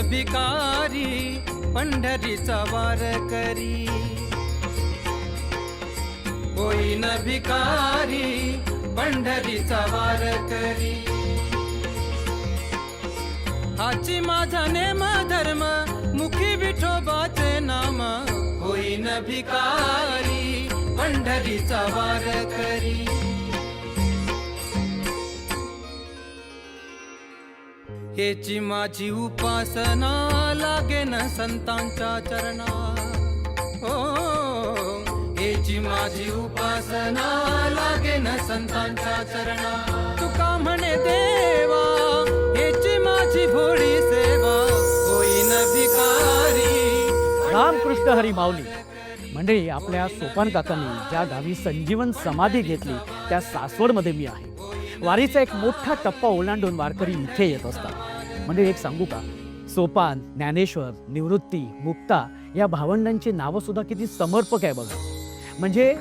भिकारी पंढरीचा वार करी, होईन भिकारी पंढरीचा वार करी. हाची माझा नेम धर्म मुखी विठोबाचे नाम, होईन भिकारी पंढरीचा वार करी. हेची माझी उपासना लागेन संतांच्या चरणा, हो हेची माझी उपासना लागेन संतांच्या चरणा. तुका म्हणे देवा हेची माझी भोळी सेवा, होईन भिकारी. रामकृष्ण हरी माऊली. मंडळी, आपल्या सोपान काकांनी ज्या गावी संजीवन समाधी घेतली त्या सासवडमध्ये मी आहे. वारीचा एक मोठा टप्पा ओलांडून वारकरी इथे येत असतात. म्हणजे एक सांगू का, सोपान, ज्ञानेश्वर, निवृत्ती, मुक्ता या भावंडांची नावं सुद्धा किती समर्पक आहे बघा. म्हणजे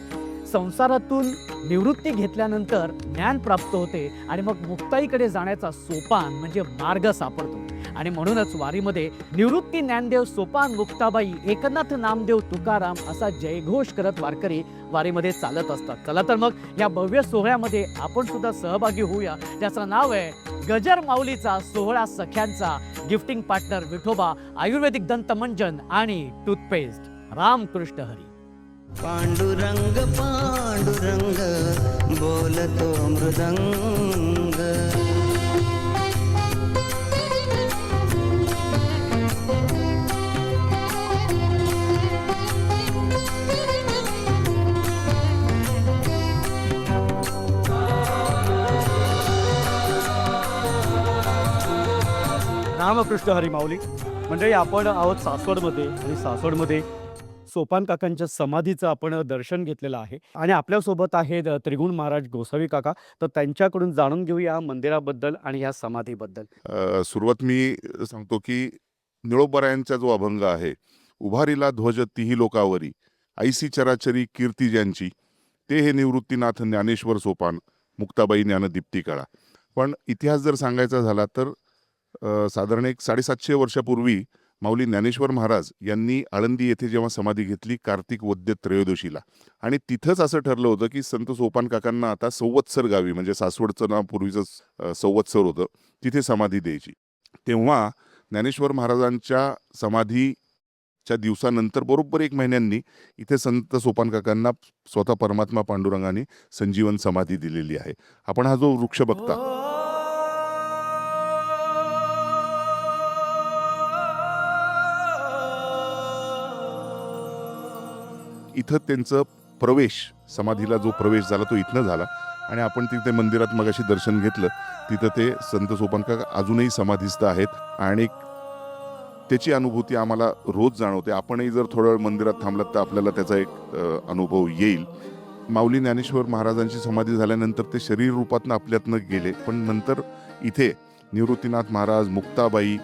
संसारातून निवृत्ती घेतल्यानंतर ज्ञान प्राप्त होते आणि मग मुक्ताईकडे जाण्याचा सोपान म्हणजे मार्ग सापडतो. आणि म्हणूनच वारीमध्ये निवृत्ती, ज्ञानदेव, सोपान, मुक्ताबाई, एकनाथ, नामदेव, तुकाराम असा जयघोष करत वारकरी वारीमध्ये चालत असतात. चला तर मग या भव्य सोहळ्यामध्ये आपण सुद्धा सहभागी होऊया. ज्याचं नाव आहे गजर माऊलीचा सोहळा सख्यांचा. गिफ्टिंग पार्टनर विठोबा आयुर्वेदिक दंतमंजन आणि टूथपेस्ट. रामकृष्ण हरी. पांडुरंग पांडुरंग बोलतो मृदंग. रामकृष्ण हरी माऊली. म्हणजे आपण आहोत सासवडमध्ये आणि सासवडमध्ये सोपान काकांच्या समाधीचं आपण दर्शन घेतलेलं आहे. आणि आपल्यासोबत आहेत त्रिगुण महाराज गोसावी काका. तर त्यांच्याकडून जाणून घेऊया मंदिराबद्दल आणि या समाधीबद्दल. सुरुवात मी सांगतो की निळोबरायांचा जो अभंग आहे, उभारीला ध्वज तिही लोकावरी, ऐसी चराचरी कीर्ती ज्यांची, ते हे निवृत्तीनाथ ज्ञानेश्वर सोपान, मुक्ताबाई ज्ञानदीप्ती कळा. पण इतिहास जर सांगायचा झाला तर साधारण एक 750 वर्षापूर्वी माऊली ज्ञानेश्वर महाराज यांनी आळंदी येथे जेव्हा समाधी घेतली कार्तिक वद्य त्रयोदशीला, आणि तिथंच असं ठरलं होतं की संत सोपान काकांना आता संवत्सर गावी, म्हणजे सासवडचं नाव पूर्वीचं संवत्सर होतं, तिथे समाधी द्यायची. तेव्हा ज्ञानेश्वर महाराजांच्या समाधीच्या दिवसानंतर बरोबर 1 महिन्यांनी इथे संत सोपान काकांना स्वतः परमात्मा पांडुरंगाने संजीवन समाधी दिलेली आहे. आपण हा जो वृक्ष बघता, इथं त्यांचं प्रवेश, समाधीला जो प्रवेश झाला तो इथनं झाला. आणि आपण तिथे मंदिरात मगाशी दर्शन घेतलं, तिथं ते संत सोपान काका अजूनही समाधीस्थ आहेत आणि त्याची अनुभूती आम्हाला रोज जाणवते. आपणही जर थोडा वेळ मंदिरात थांबलात तर आपल्याला त्याचा एक अनुभव येईल. माऊली ज्ञानेश्वर महाराजांची समाधी झाल्यानंतर ते शरीर रूपातनं आपल्यातनं गेले, पण नंतर इथे निवृत्तीनाथ महाराज, मुक्ताबाई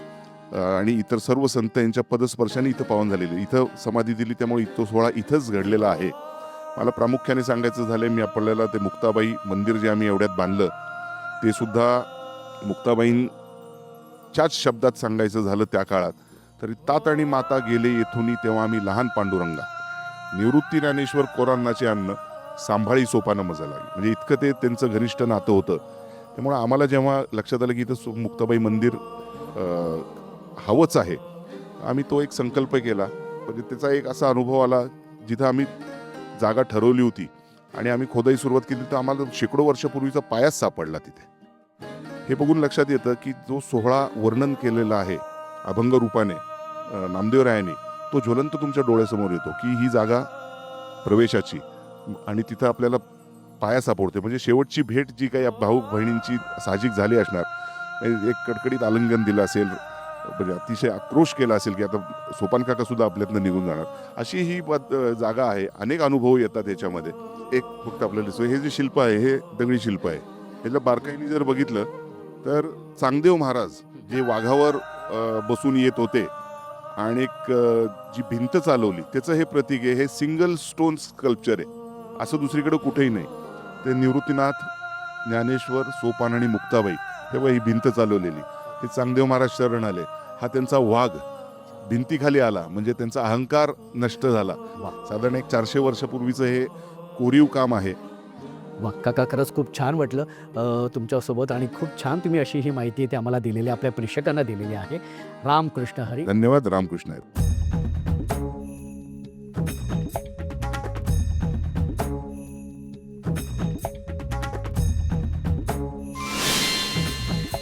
आणि इतर सर्व संत यांच्या पदस्पर्शाने इथं पावन झालेले, इथं समाधी दिली. त्यामुळे तो सोहळा इथंच घडलेला आहे. मला प्रामुख्याने सांगायचं झालं, मी आपल्याला ते मुक्ताबाई मंदिर जे आम्ही एवढ्यात बांधलं ते सुद्धा मुक्ताबाईंच्याच शब्दात सांगायचं झालं त्या काळात तरी, तात आणि माता गेले येथुनी तेव्हा आम्ही लहान पांडुरंगा, निवृत्ती ज्ञानेश्वर कोरांनाचे अन्न, सांभाळी सोपानं मजा लागली. म्हणजे इतकं ते त्यांचं घनिष्ठ नातं होतं. त्यामुळे आम्हाला जेव्हा लक्षात आलं की इथं मुक्ताबाई मंदिर हवंच आहे, आम्ही तो एक संकल्प केला. म्हणजे त्याचा एक असा अनुभव आला, जिथं आम्ही जागा ठरवली होती आणि आम्ही खोदाई सुरुवात केली तर आम्हाला शेकडो वर्षापूर्वीचा पायाच सापडला तिथे. हे बघून लक्षात येतं की जो सोहळा वर्णन केलेला आहे अभंग रूपाने नामदेवरायांनी, तो ज्वलंत तुमच्या डोळ्यासमोर येतो की ही जागा प्रवेशाची आणि तिथं आपल्याला पाया सापडते. म्हणजे शेवटची भेट जी काही भाऊ बहिणींची साहजिक झाली असणार, एक कडकडीत आलिंगन दिलं असेल, म्हणजे अतिशय आक्रोश केला असेल की आता सोपान काका सुद्धा आपल्यातनं निघून जाणार, अशी ही जागा आहे. अनेक अनुभव येतात याच्यामध्ये. एक फक्त आपल्याला दिसतो, हे जे शिल्प आहे हे दगडी शिल्प आहे. त्याच्या बारकाईने जर बघितलं तर चांगदेव महाराज जे वाघावर बसून येत होते आणि एक जी भिंत चालवली त्याचं हे प्रतीक आहे. हे सिंगल स्टोन स्कल्पचर आहे, असं दुसरीकडे कुठेही नाही. ते निवृत्तीनाथ, ज्ञानेश्वर, सोपान आणि मुक्ताबाई तेव्हा ही भिंत चालवलेली, हे चांगदेव महाराज शरण आले. हा त्यांचा वाघ भिंतीखाली आला म्हणजे त्यांचा अहंकार नष्ट झाला. साधारण एक 400 वर्षापूर्वीचं हे कोरीव काम आहे. वा काका, खरंच खूप छान वाटलं तुमच्यासोबत, आणि खूप छान तुम्ही अशी ही माहिती आहे ती आम्हाला दिलेली, आपल्या प्रेक्षकांना दिलेली आहे. रामकृष्ण हरी. धन्यवाद. रामकृष्ण आहेत.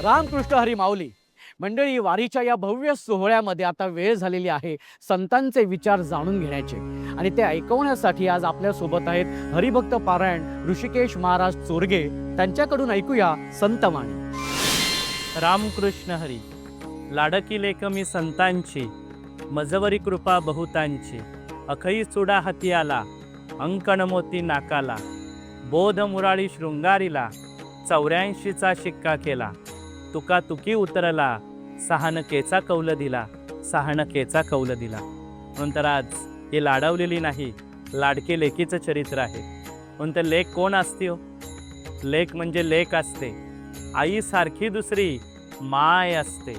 रामकृष्ण हरी माऊली. मंडळी, वारीच्या या भव्य सोहळ्यामध्ये आता वेळ झालेली आहे संतांचे विचार जाणून घेण्याचे, आणि ते ऐकवण्यासाठी आज आपल्यासोबत आहेत हरिभक्त पारायण ऋषिकेश महाराज चोरगे. त्यांच्याकडून ऐकूया संतवाणी. रामकृष्ण हरी. लाडकी लेक मी संतांची, मजवरी कृपा बहुतांची. अखई चुडा हाती आला, अंकण मोती नाकाला. बोध मुराळी शृंगारीला, 84चा शिक्का केला. तुका तुकी उतरला, सहानकेचा कौल दिला, सहानकेचा कौल दिला. म्हणून तर आज ही लाडवलेली नाही, लाडके लेकीचं चरित्र आहे. म्हणून तर लेक कोण असते हो? लेक म्हणजे लेक असते. आईसारखी दुसरी माय असते.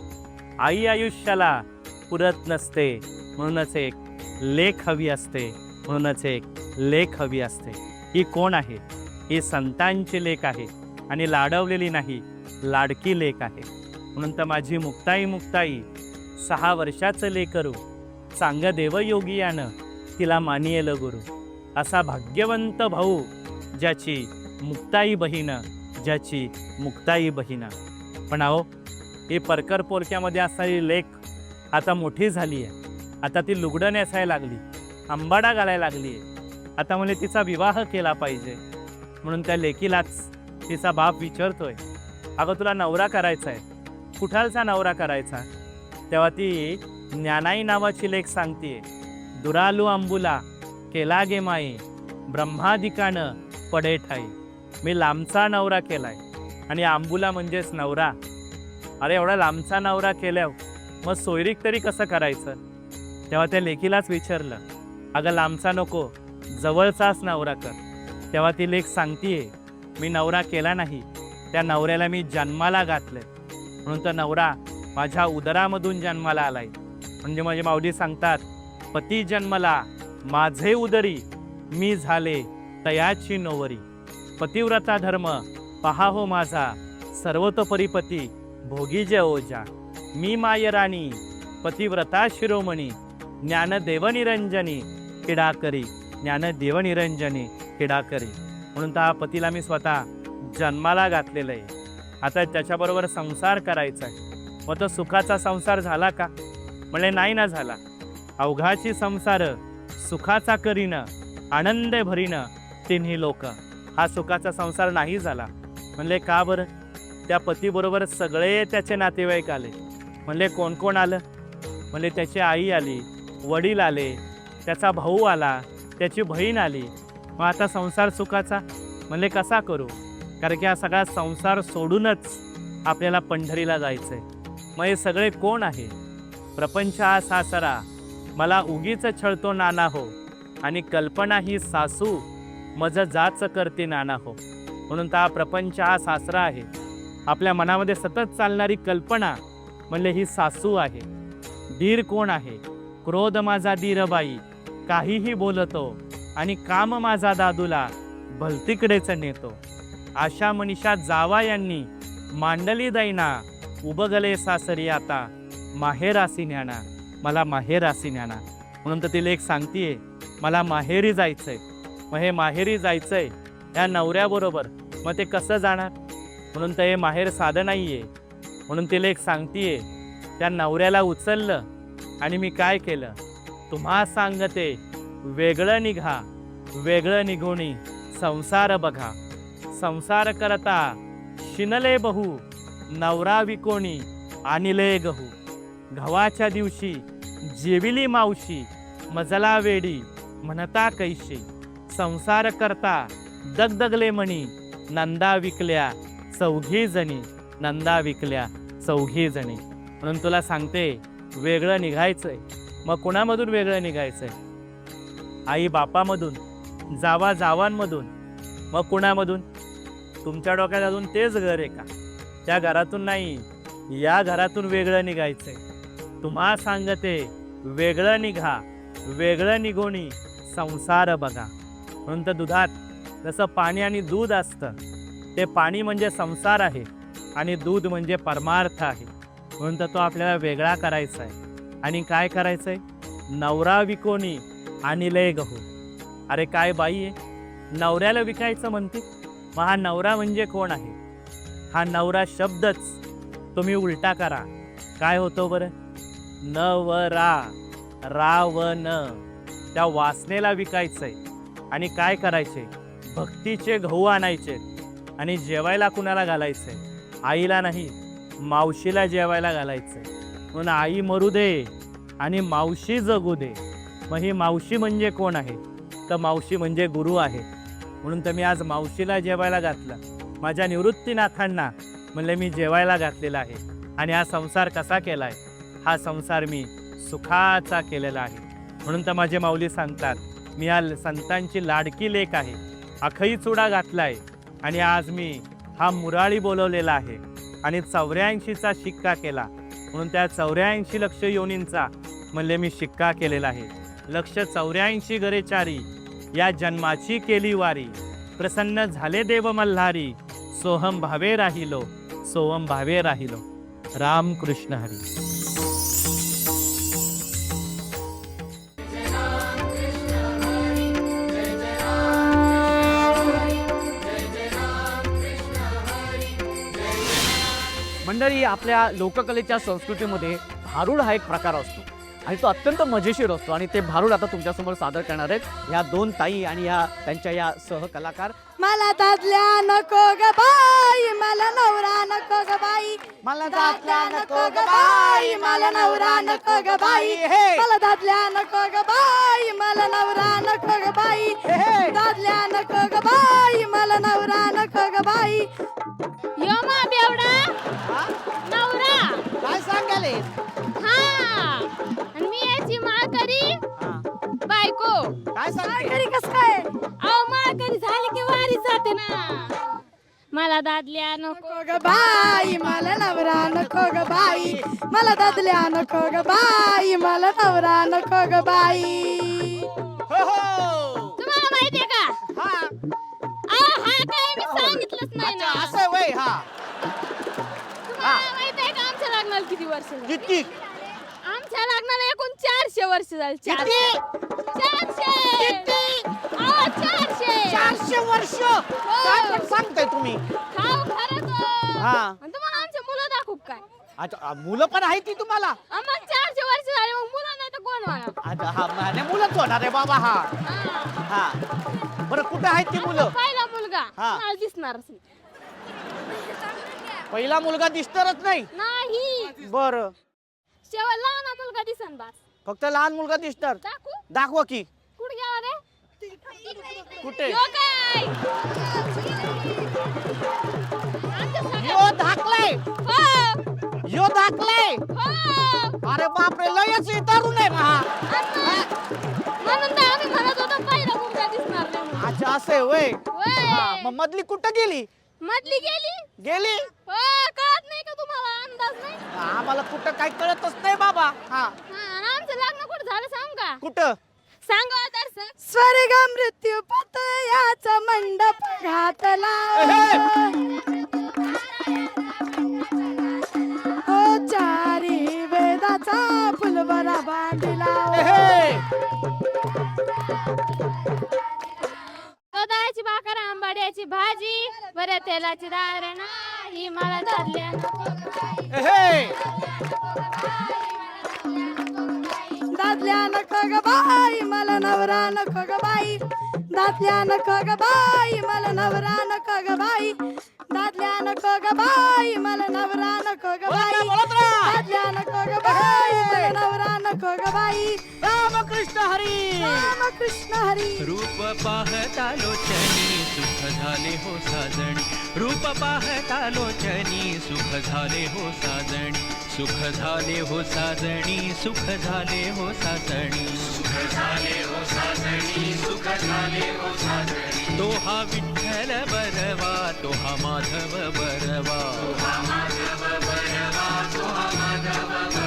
आई आयुष्याला पुरत नसते, म्हणूनच एक लेख हवी असते, म्हणूनच एक लेख हवी असते. ही कोण आहे? ही संतांची लेख आहे, आणि लाडवलेली नाही, लाडकी लेक आहे. म्हणून तर माझी मुक्ताई मुक्ताई 6 वर्षाचं लेकरू, सांग देवयोगियानं तिला मानियेल गुरु. असा भाग्यवंत भाऊ ज्याची मुक्ताई बहीण, ज्याची मुक्ताई बहीण. पण अहो, ही परकर पोरक्यामध्ये असणारी लेक आता मोठी झाली आहे. आता ती लुगडं नेसायला लागली, आंबाडा घालायला लागली आहे. आता म्हणजे तिचा विवाह केला पाहिजे. म्हणून त्या लेकीलाच तिचा बाप विचारतोय, अगं तुला नवरा करायचा आहे, कुठालचा नवरा करायचा? तेव्हा ती ज्ञानाई नावाची लेक सांगते, दुरालू अंबुला केला गे माई, ब्रह्मादिकानं पडे ठाई. मी लांबचा नवरा केलाय, आणि आंबुला म्हणजेच नवरा. अरे एवढा लांबचा नवरा केल्यावर मग सोयरीक तरी कसं करायचं? तेव्हा त्या लेकीलाच विचारलं, अगं लांबचा नको, जवळचाच नवरा कर. तेव्हा ती लेक सांगतीये, मी नवरा केला नाही, त्या नवऱ्याला मी जन्माला घातलंय. म्हणून तर नवरा माझ्या उदरामधून जन्माला आलाय. म्हणजे माझे माऊली सांगतात, पती जन्मला माझे उदरी, मी झाले तयाची नोवरी. पतिव्रता धर्म पहा हो माझा, सर्वतोपरी पती भोगी जे ओजा. मी मायराणी पतिव्रता शिरोमणी, ज्ञानदेवनिरंजनी किडाकरी, ज्ञानदेवनिरंजनी किडाकरी. म्हणून तर हा पतीला मी स्वतः जन्माला घातलेलं आहे. आता त्याच्याबरोबर संसार करायचा आहे. मग तो सुखाचा संसार झाला का? म्हणजे नाही ना झाला. अवघाची संसार सुखाचा करीनं, आनंदे भरीनं तिन्ही लोक. हा सुखाचा संसार नाही झाला. म्हणले का बरं? त्या पतीबरोबर सगळे त्याचे नातेवाईक आले. म्हणले कोण कोण आलं? म्हणले त्याची आई आली, वडील आले, त्याचा भाऊ आला, त्याची बहीण आली. मग आता संसार सुखाचा म्हणले कसा करू? कारण की हा सगळा संसार सोडूनच आपल्याला पंढरीला जायचं आहे. मग हे सगळे कोण आहे? प्रपंच हा सासरा, मला उगीच छळतो नाना हो, आणि कल्पना ही सासू, मज जाच करते नाना हो. म्हणून तर हा प्रपंच हा सासरा आहे. आपल्या मनामध्ये सतत चालणारी कल्पना म्हणले ही सासू आहे. दीर कोण आहे? क्रोध माझा दीरबाई, काहीही बोलतो, आणि काम माझा दादूला भलतीकडेच नेतो. आशा मनीषा जावा यांनी मांडली दैना, उबगले सासरी आता माहेरासी न्याना, मला माहेरासी न्याना. म्हणून तर तिला एक सांगतीये, मला माहेरी जायचंय. मग हे माहेरी जायचंय या नवऱ्याबरोबर, मग ते कसं जाणार? म्हणून तर हे माहेर साधं नाही आहे. म्हणून तिला एक सांगतीये, त्या नवऱ्याला उचललं आणि मी काय केलं? तुम्हा सांगते वेगळं निघा, वेगळं निघोणी संसार बघा. संसार करता शिनले बहु, नवरा विकोणी आणिले गहू. गव्हाच्या दिवशी जेविली मावशी, मजला वेडी म्हणता कैशी. संसार करता दगदगले मणी, नंदा विकल्या चौघी जणी, नंदा विकल्या चौघी जणी. म्हणून तुला सांगते वेगळं निघायचंय. मग कुणामधून वेगळं निघायचंय? आई बापामधून, जावा जावांमधून. मग कुणामधून? तुमच्या डोक्यात अजून तेच घर आहे का? त्या घरातून नाही, या घरातून वेगळं निघायचंय. तुम्हा सांगते वेगळं निघा, वेगळं निघोणी संसार बघा. म्हणून तर दुधात जसं पाणी आणि दूध असतं, ते पाणी म्हणजे संसार आहे आणि दूध म्हणजे परमार्थ आहे. म्हणून तर तो आपल्याला वेगळा करायचा आहे. आणि काय करायचं आहे? नवरा विकोणी आणि लय गहू. अरे काय बाई आहे, नवऱ्याला विकायचं म्हणते. मग हा नवरा म्हणजे कोण आहे? हा नवरा शब्दच तुम्ही उलटा करा, काय होतो बरं? नवरा, रावण. त्या वासनेला विकायचंय. आणि काय करायचे? भक्तीचे गहू आणायचे आणि जेवायला कुणाला घालायचंय? आईला नाही, मावशीला जेवायला घालायचंय. म्हणून आई मरू दे आणि मावशी जगू दे. मग ही मावशी म्हणजे कोण आहे? तर मावशी म्हणजे गुरु आहे. म्हणून तर मी आज मावशीला जेवायला घातलं. माझ्या निवृत्तीनाथांना म्हणले मी जेवायला घातलेला आहे. आणि हा संसार कसा केलाय? हा संसार मी सुखाचा केलेला आहे. म्हणून तर माझे माऊली सांगतात, मी या संतांची लाडकी लेक आहे. अखई चुडा घातलाय आणि आज मी हा मुराळी बोलवलेला आहे. आणि 84चा शिक्का केला. म्हणून त्या 84 लक्ष योनींचा म्हणले मी शिक्का केलेला आहे. लक्ष 84 गरेचारी, या जन्माची केली वारी. प्रसन्न झाले देव मल्हारी, सोहम भावे राहिलो, सोहम भावे राहिलो. राम कृष्ण हरी. मंडळी, आपल्या लोककलेच्या संस्कृतीमध्ये भारुड हा एक प्रकार असतो आणि तो अत्यंत मजेशीर असतो. आणि ते भारुड आता तुमच्यासमोर सादर करणार आहेत ह्या दोन ताई आणि ह्या त्यांच्या या सहकलाकार. मला दादल्या नको ग बाई, मला नवरा नको ग बाई, मला दादल्या नको ग बाई, मला नवरा नको ग बाई, मला दादल्या नको ग बाई, मला नवरा नको ग बाई, दादल्या नको ग बाई, मला नवरा नको ग बाई. यो मा बेवडा नवरा काय सांगाले? हा, आणि मी याची माळकरी बायको. काय माळकरी कस काय? अहो माळकरी झाली की वारी जाते ना. मला दादल्या नको ग बाई, मला नवरा नको ग बाई, मला दादल्या नको ग बाई, मला नवरा नको ग बाई. तुम्हाला माहितीये का? हा काय मी सांगितलंच नाही ना. असं वय. हा, तुम्हाला माहितीये का आमच्या लग्नाला किती वर्ष झाली? किती? आमच्या लग्नाला एकूण 400 वर्ष झाली. 400. 400 वर्ष? काय पण सांगताय तुम्ही? खाऊ खरंच. हा. आणि तुम्हाला आमची मुलं दाखवू काय? अच्छा, मुलं पण आहे ती तुम्हाला? मग 400 वर्ष झाली, मग मुलं नाही तर कोण होणार? अच्छा, हा माझ्या मुलंच होणार आहे बाबा. हा हा, बरं कुठं आहेत ती मुलं? पहिला मुलगा हा. मला दिसणारच नाही. पहिला मुलगा दिसणारच नाही? नाही, बरं, शेवट लहान मुलगा दिसन बस. फक्त लहान मुलगा दिसणार. दाखवू? दाखवा की. कुठे गेला रे? कुठे? यो काय? यो धाकलाय. हो, यो धाकलाय. हो. अरे बापरे, लयच तरुण आहे हा. म्हणून तर आम्ही म्हणत होतो पहिला मुलगा दिसणार नाही म्हणून. अच्छा, असं आहे वय. होय. हा, मग मधली कुठं गेली? मधली गेली. गेली? हो, कळत नाही का तुम्हाला? अंदाज नाही? आम्हाला कुठं काही कळतच नाही बाबा. हा, हा, आणि आमचं लग्न कुठं झालं सांग का? कुठं? सांगा तर. स्वर्ग मृत्यू पतयाचा मंडप घातला, ओ चारी वेदाचा फुलवरा बांधला, दुधाची भाकर आंबाड्याची भाजी, बरं तेलाची डाळ नाही, मला दादल्या दादल्या नको ग बाई, मला नवरा नको ग बाई, दादल्या नको ग बाई, मला नवरा नको ग बाई, दादल्या नको ग बाई, मला नवरा नको ग बाई, दादल्या नको ग बाई, मला नवरा नको ग बाई. रामकृष्ण हरी. रामकृष्ण हरी. रूप पाहता लोचनी सुख झाले हो साजणी, रूप पाहता लोचनी सुख झाले हो साजणी, सुख झाले हो साजणी, सुख झाले हो साजणी, सुख झाले हो साजणी, सुख झाले हो साजणी. तो हा विठ्ठल बरवा, तो हा माधव बरवा, तो हा माधव बरवा, तो हा माधव बरवा.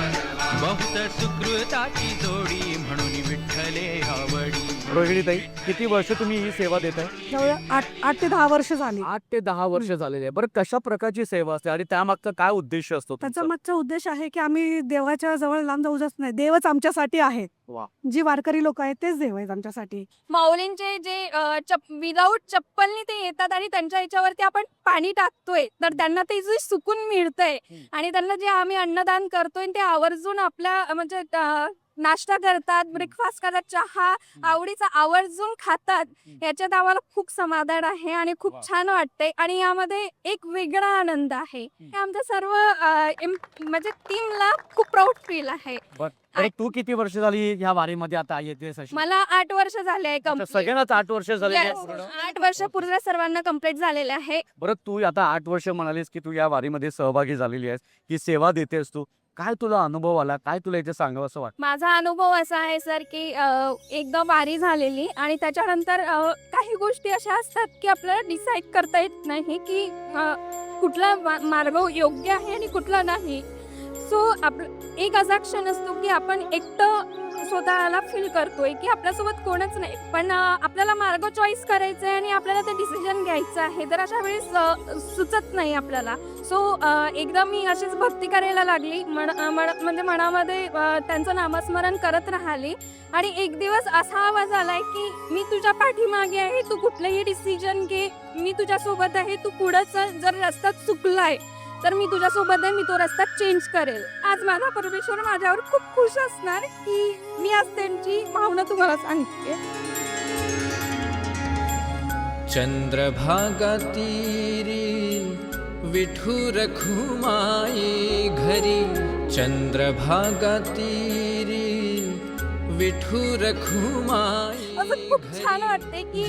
बहुत सुकृताची जोडी म्हणून विठ्ठले आवडी. रोहिणीताई, किती वर्ष तुम्ही ही सेवा देताय? जवळ 8 ते 10 वर्ष झाली. 8 ते 10 वर्ष झालेले आहे. बरं, कशा प्रकारची सेवा असते आणि त्यामागचा काय उद्देश असतो त्याचा तुमचा? मागचा उद्देश आहे की आम्ही देवाच्या जवळ लांब जाऊ जात नाही. देवच आमच्यासाठी आहेत. वा. जी वारकरी लोक आहेत तेच देव आहेत आमच्यासाठी. माऊलींचे जे विदाऊट चप्पलनी ते येतात आणि त्यांच्या ह्याच्यावरती आपण पाणी टाकतोय तर त्यांना ते जे सुकून मिळतंय आणि त्यांना जे आम्ही अन्नदान करतोय ते आवर्जून आपल्या म्हणजे नाश्ता करतात, ब्रेकफास्ट करतात, चहा आवडीचा आवर्जून खातात. याच्यात आम्हाला खूप समाधान आहे आणि खूप छान वाटतंय आणि यामध्ये एक वेगळा आनंद आहे. हे आमच्या सर्व म्हणजे टीमला खूप प्राऊड फील आहे. बरं, तू किती वर्ष झाली ह्या वारीमध्ये आता येतेस अशी? मला 8 वर्ष झाले आहे आता complete. सगळ्यांनाच 8 वर्ष झालेली आहे Yes, पूर्ण. 8 वर्ष पूर्ण सर्वांना कम्प्लीट झालेले आहे. बरं, तू आता 8 वर्ष म्हणालीस की तू या वारीमध्ये सहभागी झालेली आहेस, ही सेवा देतेस तू. काय तुला अनुभव आला? काय तुला इथे सांगावं असं वाटतं? माझा अनुभव असा आहे सर की एकदा वारी झालेली आणि त्याच्यानंतर काही गोष्टी अशा असतात की आपल्याला डिसाईड करता येत नाही की कुठला मार्ग योग्य आहे आणि कुठला नाही. सो एक असा क्षण असतो की आपण एकटं स्वतःला फील करतोय की आपल्यासोबत कोणच नाही, पण आपल्याला मार्ग चॉईस करायचा आहे आणि आपल्याला ते डिसिजन घ्यायचं आहे. तर अशा वेळेस सुचत नाही आपल्याला. सो एकदा मी अशीच भक्ती करायला लागली, म्हणजे मनामध्ये त्यांचं नामस्मरण करत राहिली आणि एक दिवस असा आवाज आलाय की मी तुझ्या पाठीमागे आहे, तू कुठलंही डिसिजन घे, मी तुझ्यासोबत आहे, तू पुढं चल. जर रस्ता चुकलाय तर मी तुझ्यासोबत आहे, मी तो रस्ता चेंज करेल. आज माझा परमेश्वर माझ्यावर खूप खुश असणार की मी आज त्यांची भावना तुम्हाला सांगते. चंद्रभागा तीरी विठू रखुमाई घरी. चंद्रभागा तीरी विठू रखुमाई. असं खूप छान वाटते की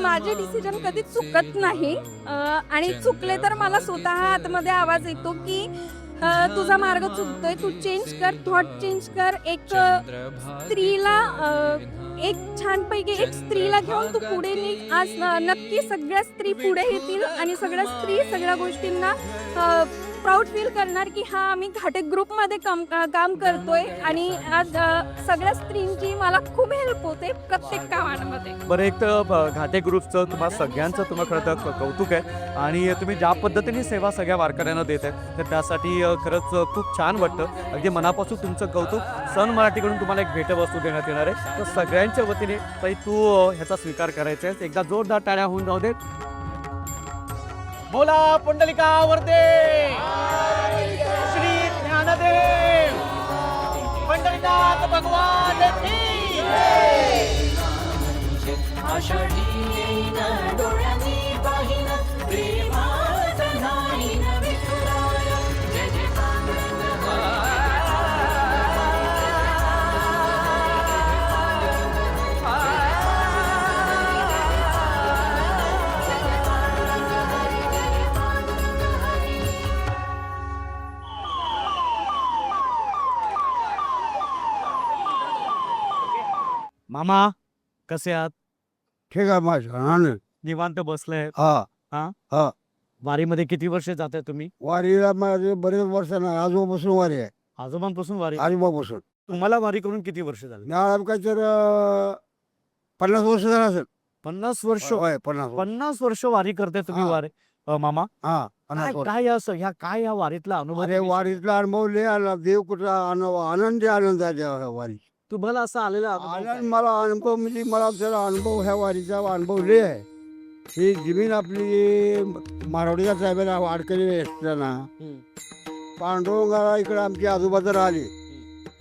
माझे डिसिजन कधी चुकत नाही आणि चुकले तर मला स्वतः आतमध्ये आवाज येतो की तुझा मार्ग चुकतोय, तू चेंज कर, थॉट चेंज कर. एक स्त्रीला एक छानपैकी एक स्त्रीला घेऊन तू पुढे निघ. आज नक्की सगळ्या स्त्री पुढे येतील आणि सगळ्या स्त्री सगळ्या गोष्टींना प्राऊड फील करणार की हा आम्ही घाटे ग्रुपमध्ये काम करतोय आणि आज सगळ्या स्त्रींची मला खूप हेल्प होते प्रत्येक कामामध्ये. बरं, एक तर घाटे ग्रुपचं तुम्हाला सगळ्यांचं तुम्हाला खरं तर कौतुक आहे आणि तुम्ही ज्या पद्धतीने सेवा सगळ्या वारकऱ्यांना देत आहे तर त्यासाठी खरंच खूप छान वाटतं. अगदी मनापासून तुमचं कौतुक. सन मराठीकडून तुम्हाला एक भेटवस्तू देण्यात येणार आहे, तर सगळ्यांच्या वतीने ताई तू ह्याचा स्वीकार करायचा आहे. एकदा जोरदार टाळ्या होऊन जाऊ देत. बोला पुंडलिका वरदे, श्री ज्ञानदेव पंढरीनाथ भगवान की जय. आषाढी येईन डोळ्यांनी पाहिन प्रेमात नाहीन विठुराय. जय जय पांडुरंग मामा, कसे आहात? ठीक आहे माझं. निवांत बसले. हा वारीमध्ये किती वर्ष जाताय तुम्ही? वारीला माझे बरेच वर्ष नाही, आजोबापासून वारी आहे. आजोबांपासून वारी? आजोबापासून. तुम्हाला वारी करून किती वर्ष झाली? मला काय तर 50 वर्ष झालं असेल. 50 वर्ष? होय, 50 वर्ष. 50 वर्ष वारी करते तुम्ही हा. वारी मामा? हा, 50 काय वर्ष. काय असं काय या वारीतला अनुभव? अरे वारीतला अनुभव लय आला. देव कुठला आनंदी आनंद आहे त्या वारी. तुम्हाला असं आलेला अनुभव आनंद काय? मला अनुभव म्हणजे मला त्याला अनुभव ह्या वारीचा अनुभव लय आहे. ही जमीन आपली मारवाडीच्या साहेबाला वारकरी असताना पांडुरंगाला इकडे आमची आजोबा जर आले,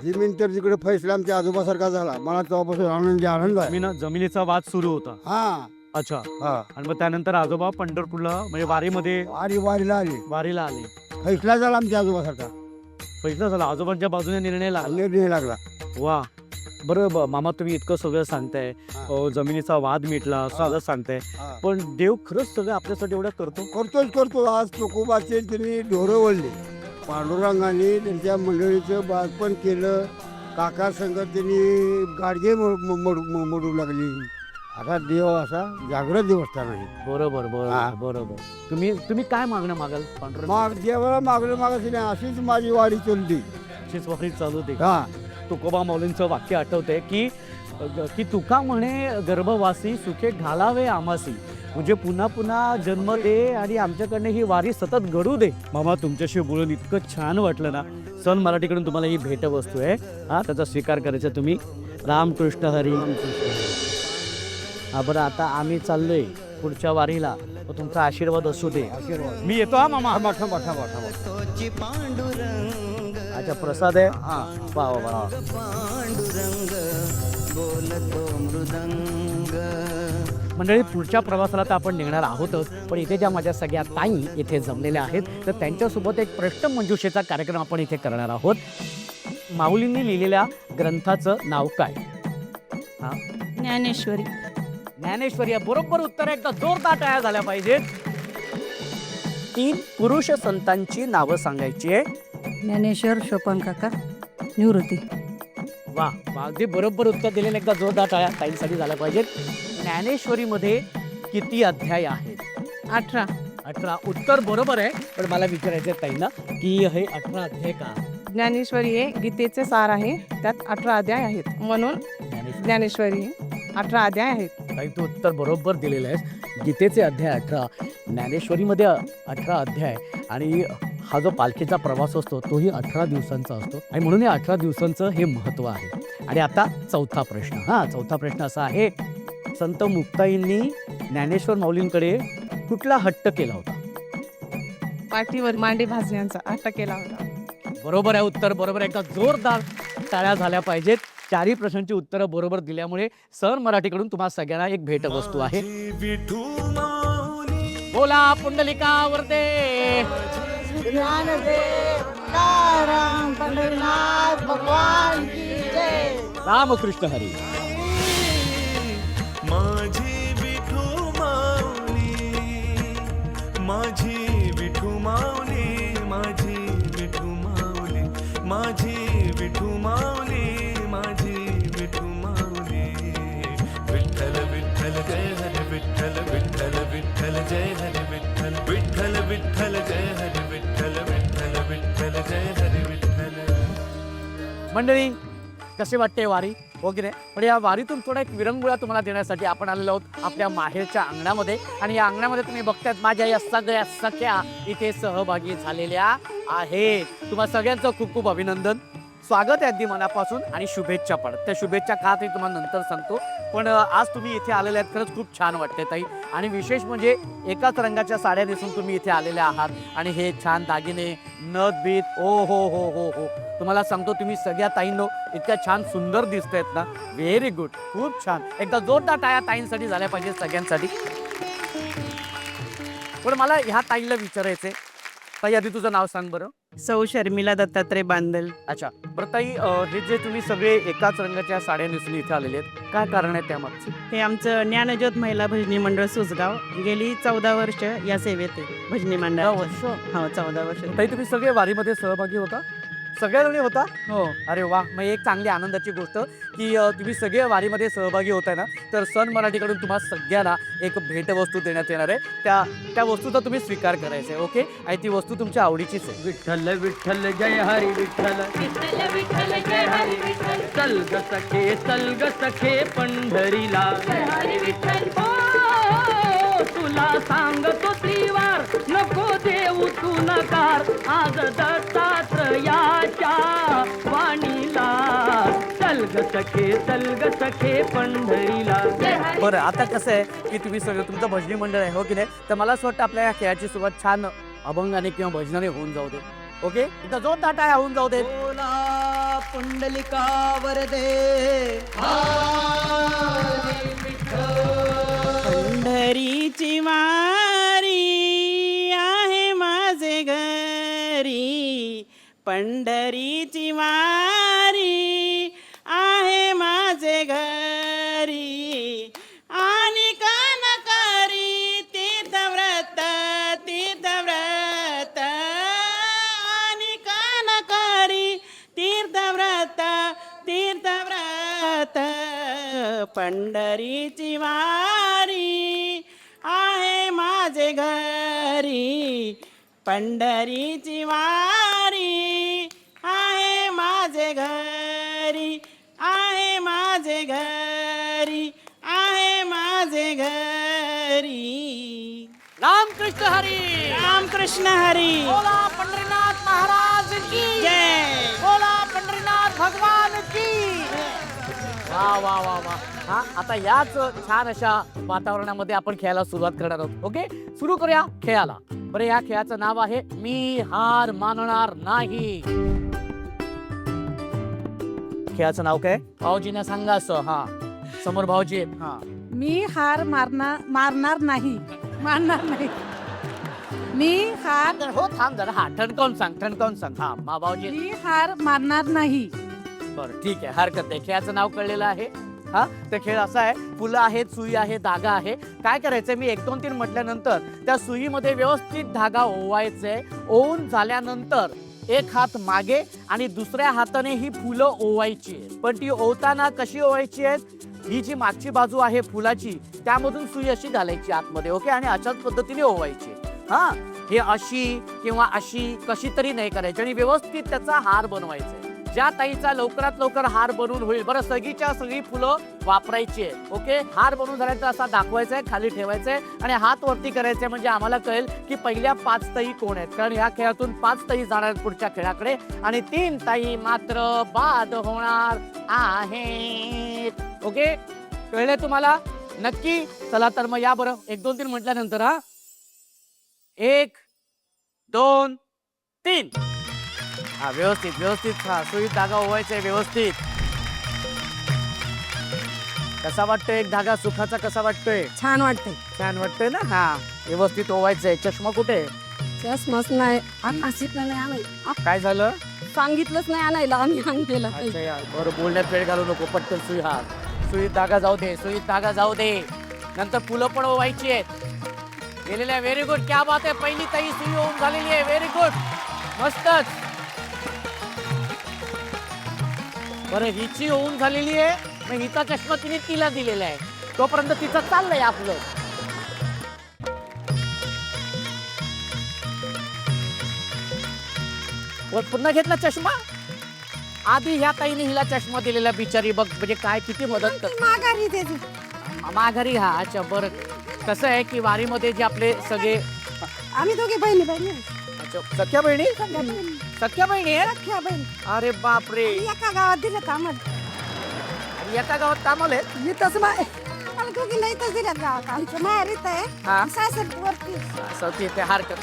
जमीन तर तिकडे फैसला आमच्या आजोबासारखा झाला. मला तेव्हापासून आनंद आहे. जमिनीचा वाद सुरू होता. हा अच्छा. हा. आणि मग त्यानंतर आजोबा पंढरपूरला म्हणजे वारीमध्ये वारीला आले, वारीला आले. फैसला झाला आमच्या आजोबासारखा. फैसला झाला, आजोबांच्या बाजूने निर्णय लागला. निर्णय लागला. वा. बरं मामा, तुम्ही इतकं सगळं सांगताय, जमिनीचा वाद मिटला असं सांगताय, हा. पण देव खरंच सगळं आपल्यासाठी एवढं करतो. आज तुकोबाचे त्यांनी ढोरं वळले. पांडुरंगाने त्यांच्या मंडळीचं बाळपण केलं. काका संघ त्यांनी गाडगे मोडू लागली. आता देव असा जागृत देवस्थान आहे. बरोबर हा. बरोबर. तुम्ही काय मागणं मागाल पांडुरंग? देवाला मागणं मागायचं नाही. अशीच माझी वारी चालली. तुमचीच वारी चालू दे. हा तुकोबा माऊलींचं वाक्य आठवतंय की तुका म्हणे गर्भवासी सुखे घालावे आमासी, म्हणजे पुन्हा पुन्हा जन्म दे आणि आमच्याकडनं ही वारी सतत घडू दे. मामा तुमच्याशी बोलून इतकं छान वाटलं ना. सन मराठीकडून तुम्हाला ही भेटवस्तू आहे, हा त्याचा स्वीकार करायचा तुम्ही. रामकृष्ण हरी. हा बरं, आता आम्ही चाललोय पुढच्या वारीला, तुमचा आशीर्वाद असू दे. मी येतो हा मामा. मोठा मोठा मोठा तोची पांडुरंग अच्छा प्रसाद आहे. हा वा वा वा. पांडुरंग बोलतो मृदंग. मंडळी पुढच्या प्रवासाला तर आपण निघणार आहोतच, पण इथे ज्या माझ्या सगळ्या ताई इथे जमलेल्या आहेत तर त्यांच्यासोबत एक प्रश्न मंजुषेचा कार्यक्रम आपण इथे करणार आहोत. माऊलींनी लिहिलेल्या ग्रंथाचं नाव काय? हा ज्ञानेश्वरी. ज्ञानेश्वरी आहे. बरोबर उत्तर. एकदा जोरदार टाळ्या झाल्या पाहिजेत. 3 पुरुष संतांची नावं सांगायची आहे. ज्ञानेश्वर, शोपन काका, निवृत्ती. वा वा, अगदी बरोबर उत्तर दिलेलं. एकदा जोरदार टाळ्या ताईंसाठी झाल्या पाहिजेत. ज्ञानेश्वरीमध्ये किती अध्याय आहेत? 18. 18. उत्तर बरोबर आहे, पण मला विचारायचं आहे ताईंना की हे 18 अध्याय का? ज्ञानेश्वरी हे गीतेचे सार आहे, त्यात 18 अध्याय आहेत, म्हणून ज्ञानेश्वरी 18 अध्याय आहेत. ताई तू उत्तर बरोबर दिलेलं आहेस. गीतेचे अध्याय 18, ज्ञानेश्वरीमध्ये 18 अध्याय, आणि हा जो पालखीचा प्रवास असतो तोही 18 दिवसांचा असतो, आणि म्हणून या 18 दिवसांचं हे महत्त्व आहे. आणि आता चौथा प्रश्न. चौथा प्रश्न असा आहे, संत मुक्ताईंनी ज्ञानेश्वर माऊलींकडे कुठला हट्ट केला होता? पाठीवर मांडी भाजण्याचा हट्ट केला होता. बरोबर आहे. उत्तर बरोबर आहे. एकदा जोरदार टाळ्या झाल्या पाहिजेत. 4ही प्रश्नांची उत्तरं बरोबर दिल्यामुळे सर मराठीकडून तुम्हा सगळ्यांना एक भेटवस्तू आहे. बोला पुंडलिका वरदे. रामकृष्ण हरी. माझी विठू माऊली, माझी विठू माऊली, माझी विठू माऊली, माझी विठू माऊली, माझी विठू माऊली. विठ्ठल विठ्ठल जय हरी विठ्ठल, विठ्ठल विठ्ठल जय हरी विठ्ठल, विठ्ठल विठ्ठल जय हरी विठ्ठल, विठ्ठल विठ्ठल जय हरी विठ्ठल. मंडळी, कसे वाटते वारी, हो की नाही? पण या वारीतून थोडा एक विरंगुळा तुम्हाला देण्यासाठी आपण आलेलो आहोत आपल्या माहेरच्या अंगणामध्ये. आणि या अंगणामध्ये तुम्ही बघतायत माझ्या या सगळ्या सख्या इथे सहभागी झालेल्या आहेत. तुम्हाला सगळ्यांचं खूप खूप अभिनंदन, स्वागत आहे अगदी मनापासून, आणि शुभेच्छा पण. त्या शुभेच्छा का ते तुम्हाला नंतर सांगतो, पण आज तुम्ही इथे आलेले आहेत, खरंच खूप छान वाटते ताई. आणि विशेष म्हणजे एकाच रंगाच्या साड्या नेसून तुम्ही इथे आलेले आहात, आणि हे छान दागिने, नथ बीत, ओ हो हो हो हो. तुम्हाला सांगतो, तुम्ही सगळ्या ताईंनो इतक्या छान सुंदर दिसत आहेत ना. व्हेरी गुड, खूप छान. एकदा जोरदार टाळ्या ताईंसाठी झाल्या पाहिजे, सगळ्यांसाठी. पण मला ह्या ताईला विचारायचंय, ताई आधी तुझं नाव सांग बरं. सौ शर्मिला दत्तात्रय बांदल. अच्छा बरं ताई, हे जे तुम्ही सगळे एकाच रंगाच्या साड्या नेसून इथे आलेले आहेत, काय कारण आहे त्यामागचं? हे आमचं ज्ञानज्योत महिला भजनी मंडळ सुसगाव, गेली 14 वर्ष या सेवेत आहे भजनी मंडळ. हो 14 वर्ष. ताई तुम्ही सगळे वारीमध्ये सहभागी होता? सगळ्याजणी होता? हो. अरे वा, मग एक चांगली आनंदाची गोष्ट की तुम्ही सगळे वारीमध्ये सहभागी होताय ना. तर सन मराठीकडून तुम्हाला सगळ्यांना एक भेटवस्तू देण्यात येणार आहे. त्या वस्तूचा तुम्ही स्वीकार करायचा आहे, ओके? आणि ती वस्तू तुमच्या आवडीचीच आहे. विठ्ठल विठ्ठल जय हरी विठ्ठल, विठ्ठल विठ्ठल जय हरी विठ्ठल, चल ग सखे पंढरीला, जय हरी विठ्ठल. तुला सांगतो त्रिवार, नको देऊ तू नकार, आज दत्तात्रयाच्या वाणीला, चल ग सखे पंढरीला. बरं, आता कसं आहे की तुम्ही सगळं तुमचं भजनी मंडळ आहे, हो की नाही? तर मला असं वाटतं आपल्या या खेळाची सुरुवात छान अभंगाने किंवा भजनाने होऊन जाऊ दे, ओके? एकदा जोरदार टाळ्या होऊन जाऊ दे. बोला पुंडलिका वरदे. पंढरीची वारी आहे माझे घरी, पंढरीची वारी आहे माझे घरी, आणि कान करी तीर्थव्रत तीर्थव्रत, आणि कान करी तीर्थव्रत तीर्थव्रत. पंढरीची वारी आहे माझे घरी, पंढरीची वारी आहे माझे घरी आहे माझे घरी आहे माझे घरी. रामकृष्ण हरी. रामकृष्ण हरी. बोला पंढरीनाथ महाराज की जय. बोला पंढरीनाथ भगवान की. वा वा वा वा. हा आता याच छान अशा वातावरणामध्ये आपण खेळायला सुरुवात करणार आहोत. ओके, सुरू करूया खेळाला. बरं, या खेळाचं नाव आहे मी हार मानणार नाही. खेळाचं नाव काय? भाऊजीने सांगा असं. हा, समोर भाऊजी आहेत. हा, मी हार मारणार नाही. मारणार नाही. मी हार हो थांब जरा. हा, ठणकावून सांग. हा, मा भाऊजी. मी हार मारणार नाही. बरं ठीक आहे, हरकत नाही. खेळाचं नाव कळलेलं आहे. हा, तर खेळ असा आहे, फुलं आहेत, सुई आहे, धागा आहे. काय करायचंय, मी 1 2 3 म्हटल्यानंतर त्या सुईमध्ये व्यवस्थित धागा ओवायचे. ओवून झाल्यानंतर एक हात मागे आणि दुसऱ्या हाताने ही फुलं ओवायची. पण ती ओवताना कशी ओवायची आहेत, ही जी मागची बाजू आहे फुलाची त्यामधून सुई अशी घालायची आतमध्ये. ओके, आणि अशाच पद्धतीने ओवायची. हा, हे अशी किंवा अशी कशी तरी नाही करायची आणि व्यवस्थित त्याचा हार बनवायचा. ज्या ताईचा लवकरात लवकर हार बनवून होईल. बरं, सगळीच्या सगळी फुलं वापरायची आहे. ओके, हार बनवून झाल्यानंतर असा दाखवायचा आहे, खाली ठेवायचंय आणि हात वरती करायचे, म्हणजे आम्हाला कळेल की पहिल्या 5 ताई कोण आहेत. कारण ह्या खेळातून 5 ताई जाणार आहेत पुढच्या खेळाकडे आणि 3 ताई मात्र बाद होणार आहेत. ओके, कळले तुम्हाला नक्की? चला तर मग या. बरं, 1 2 3 म्हटल्यानंतर. हा, 1 2 3. हा, व्यवस्थित. हा, सुईत धागा ओवायचा आहे व्यवस्थित. कसा वाटतोय एक धागा सुखाचा? कसा वाटतोय? छान वाटतंय. छान वाटतंय ना? हा, व्यवस्थित ओवायचंय. चष्मा कुठे? मस्त नाही. नाही आणायला. काय झालं? सांगितलंच नाही आणायला. आम्ही आणलेलं. अच्छा यार, बरं, बोलण्यात वेळ घालू नको. पटकन सुई. हा, सुईत धागा जाऊ दे. नंतर फुलं पण ओवायची आहेत. गेलेल्या. व्हेरी गुड, क्या बात आहे. पहिली ताई सुई ओवून झालेली आहे. व्हेरी गुड, मस्तच. बरं, हिची होऊन झालेली आहे. मग हिचा चष्मा तिने तिला दिलेला आहे. तोपर्यंत तिचं चाललंय आपलं. पुन्हा घेतला चष्मा. आधी ह्या ताईने हिला चष्मा दिलेला, बिचारी. बघ म्हणजे काय किती मदत कर. माघारी देते. माघारी. हा, अच्छा, बरं. कसं आहे की वारीमध्ये जे आपले सगळे आम्ही दोघे बहिणी. अच्छा, सख्या बहिणी आहे. अरे बापरे. एका गावात दिलं कामाला. आणि एका गावात कामाला आहेत. मी तसं दोघी नाही तर दिल्यात गावात. आमचं माहेर इथं हा. आहे, सासर वरती. सती ते हरकत.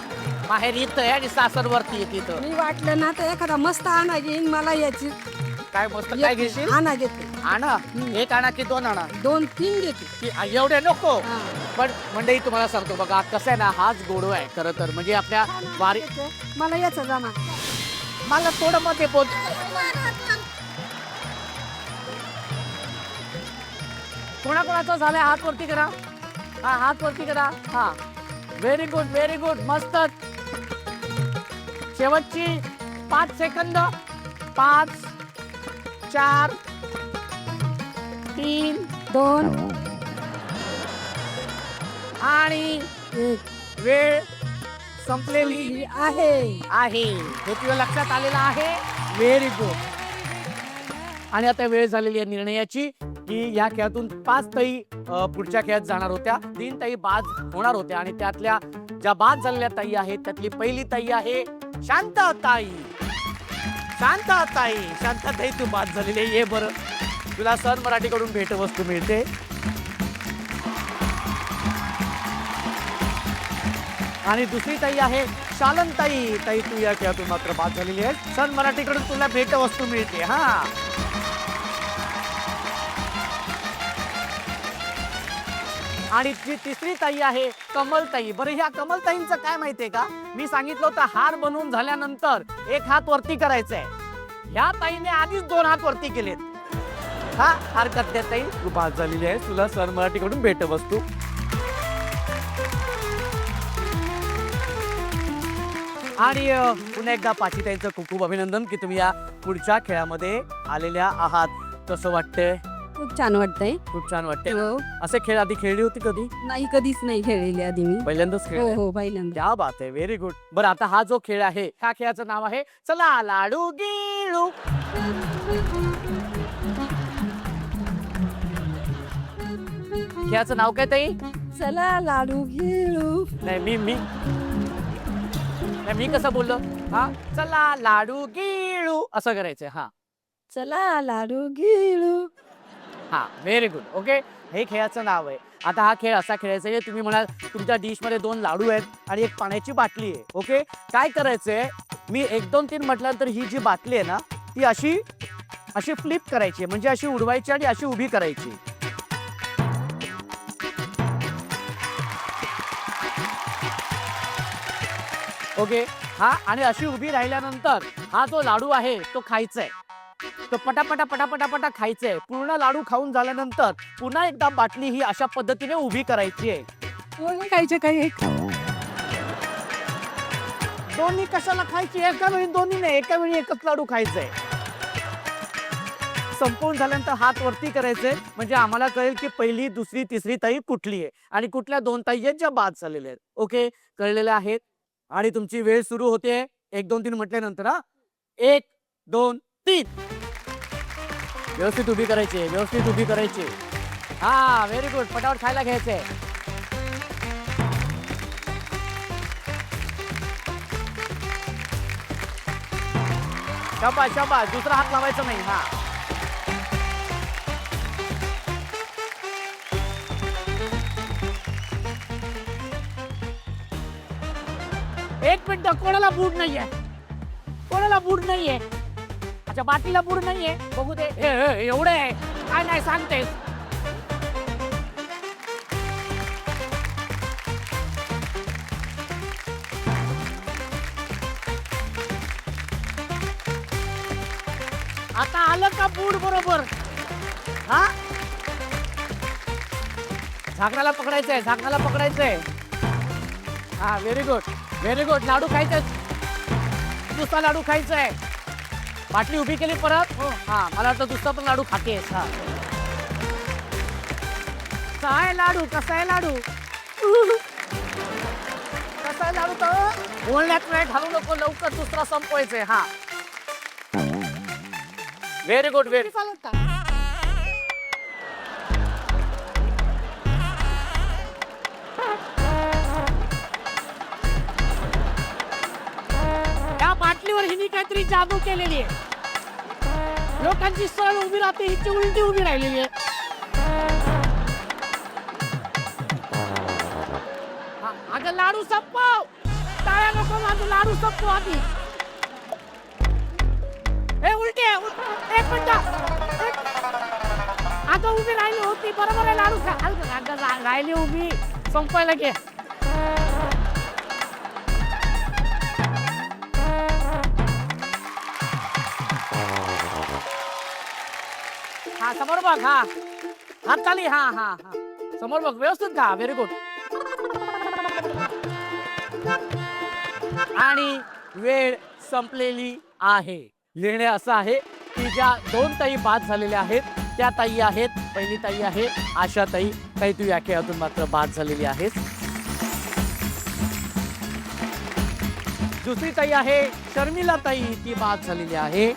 माहेर इथं आहे आणि सासर वरती आहे तिथं. मी वाटलं ना तर एखादा मस्त आणा घेईन मला याची. काय मस्त काय घेशील? आणा घेते. आणा. 1 आणा की 2 आणा? 2 3 घेते. की एवढे नको. हा. पण मंडळी तुम्हाला सांगतो बघा, कसं आहे ना, हाच गोडवा आहे खरं तर. म्हणजे आपल्या वारी. मला याचं जाणार. मला थोडं मध्ये पोच. कोणाकोणाचं झालंय हात वरती करा. हा, हात वरती करा. हा, व्हेरी गुड, मस्तच. शेवटची 5 सेकंद. 5 4 3 2 आणि 1 वेळ संपलेली आहे. हे तुला लक्षात आलेलं आहे. Very good. आणि आता वेळ झालेली आहे निर्णयाची, की या खेळातून 5 ताई पुढच्या खेळात जाणार होत्या. 3 ताई बाद होणार होत्या आणि त्यातल्या ज्या बाद झालेल्या ताई आहेत त्यातली पहिली ताई आहे शांताताई. शांताताई तू बाद झालेली आहे. ये बरं, तुला सन मराठीकडून भेटवस्तू मिळते. आणि दुसरी ताई आहे शालनताई. ताई, तू या खेळातून मात्र बाद झालेली आहे. सन मराठीकडून तुला भेटवस्तू मिळते. हा, आणि जी तिसरी ताई आहे कमलताई. बरं, ह्या कमलताईंचं काय माहितीये का, मी सांगितलं होतं हार बनवून झाल्यानंतर 1 हात वरती करायचा आहे. ह्या ताईने आधीच 2 हात वरती केलेत. हा, हरकत नाही ताई, तू बाद झालेली आहे. तुला सन मराठीकडून भेटवस्तू. आणि पुन्हा एकदा पाचीताईंचं खूप खूप अभिनंदन की तुम्ही या पुढच्या खेळामध्ये आलेल्या आहात. कसं वाटतंय? खूप छान वाटतंय. खूप छान वाटते. हो. असे खेळ आधी खेळली होती कधी? नाही, कधीच नाही खेळलेली आधी मी. पहिल्यांदाच खेळ. हो पहिल्यांदा. क्या बात आहे, व्हेरी गुड. बरं, आता हा जो खेळ आहे ह्या खेळाचं नाव आहे चला लाडू गिळू. खेळाचं नाव काय ताई? चला लाडू गिळू. नाही मी कसं बोललो? हा, चला लाडू गिळू असं करायचंय. हा चला लाडू गिळू. हा, व्हेरी गुड. ओके, हे खेळाचं नाव आहे. आता हा खेळ असा खेळायचा आहे, तुम्ही म्हणाल तुमच्या डिश मध्ये 2 लाडू आहेत आणि एक पाण्याची बाटली आहे. ओके, काय करायचंय, मी 1 2 3 म्हटल्यानंतर ही जी बाटली आहे ना ती अशी अशी फ्लिप करायची, म्हणजे अशी उडवायची आणि अशी उभी करायची. ओके, हा, आणि अशी उभी राहिल्यानंतर हा जो लाडू आहे तो खायचा आहे. तो पटापटा खायचंय. पूर्ण लाडू खाऊन झाल्यानंतर पुन्हा एकदा बाटली ही अशा पद्धतीने उभी करायची आहे. खायचे काही एक दोन्ही कशाला खायची? एका वेळी दोन्ही नाही, एका वेळी एकच लाडू खायचंय. संपवून झाल्यानंतर हात वरती करायचे, म्हणजे आम्हाला कळेल की पहिली, दुसरी, तिसरी ताई कुठली आहे आणि कुठल्या 2 ताई आहेत ज्या बाद झालेल्या आहेत. ओके, कळलेले आहेत. आणि तुमची वेळ सुरू होते 1 2 3 म्हटल्यानंतर. हा, 1 2 3. व्यवस्थित उभी करायची, व्यवस्थित उभी करायची. हा, व्हेरी गुड. पटापट खायला घ्यायचंय. शाबास शाबास, दुसरा हात लावायचा नाही. हा, एक मिनिट, कोणाला बूट नाहीये? कोणाला बूट नाहीये? अच्छा, बाटलीला बूट नाहीये, बघू दे. एवढे आहे काय? नाही सांगतेस. आता आलं का बूट बरोबर? हा, झाकणाला पकडायचंय, झाकणाला पकडायचंय. हा, व्हेरी गुड व्हेरी गुड. लाडू खायचे, दुसरा लाडू खायचाय. बाटली उभी केली परत. हो, हा, मला वाटतं दुसरा पण लाडू खातेस. हा, कसा आहे लाडू? कसा आहे लाडू? कसा आहे लाडू? तर बोलण्यात वेळ घालू नको, लवकर दुसरा संपवायचंय. हा, व्हेरी गुड व्हेरी. या बाटलीवर हिने काहीतरी जादू केलेली आहे. लोकांची सरळ उभी राहते, हिची उलटी उभी राहिलेली आहे. अगं लाडू संपव, टाळ्या नको, माझं लाडू संपव आधी. हे उलटी आहे. एक मिनिट, आता उभी राहिली होती बरोबर आहे. लाडू राहिली उभी, संपायला घे. हा, समोर बघ. हा, हात खाली. हा हा हा, समोर बघ, व्यवस्थित खा. Very good. आणि वेळ संपलेली आहे. निर्णय असा आहे की ज्या 2 ताई बाद झालेल्या आहेत त्या ताई आहेत, पहिली ताई आहे आशा ताई. ताई, तू या खेळातून मात्र बाद झालेली आहेस. दुसरी ताई आहे शर्मिला ताई, ती बाद झालेली आहे.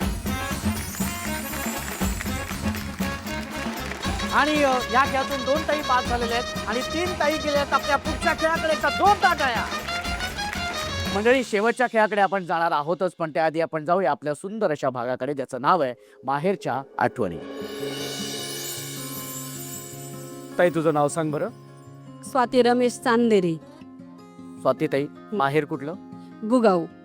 आणि या खेळातून 2 ताई बाद झालेल्या आहेत आणि 3 ताई गेल्यात आपल्या पुढच्या खेळाकडे. का 2 टाळ्या. मंडळी, शेवटच्या खेळाकडे आपण जाणार आहोतच, पण त्याआधी आपण जाऊया आपल्या सुंदर अशा भागाकडे ज्याचं नाव आहे माहेरच्या आठवणी. ताई, तुझं नाव सांग बरं. स्वाती रमेश चांदेरी. स्वाती ताई, माहेर कुठलं?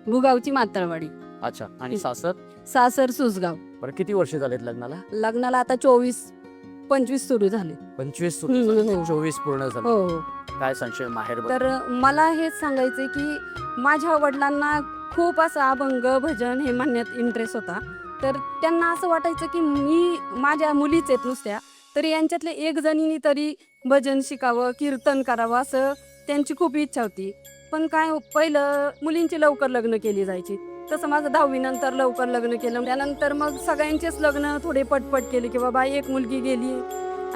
बुगावची मातळवाडी. अच्छा, आणि सासर? सासर सुसगाव. बरं, किती वर्ष झालेत लग्नाला? लग्नाला आता 24-25 सुरू झाले. 25 हम्म. 24 पूर्ण झाले. हो. काय संशय माहेर? तर मला हेच सांगायचंय की माझ्या वडिलांना खूप असा अभंग भजन हे म्हणण्यात इंटरेस्ट होता. तर त्यांना असं वाटायचं की मी माझ्या मुलीच आहेत नुसत्या, तरी यांच्यातले एक जणीने तरी भजन शिकावं, कीर्तन करावं, असं त्यांची खूप इच्छा होती. पण काय पहिलं मुलींची लवकर लग्न केली जायची. तसं माझं 10वी नंतर लवकर लग्न केलं. त्यानंतर मग सगळ्यांचेच लग्न थोडे पटपट केले की बाबा एक मुलगी गेली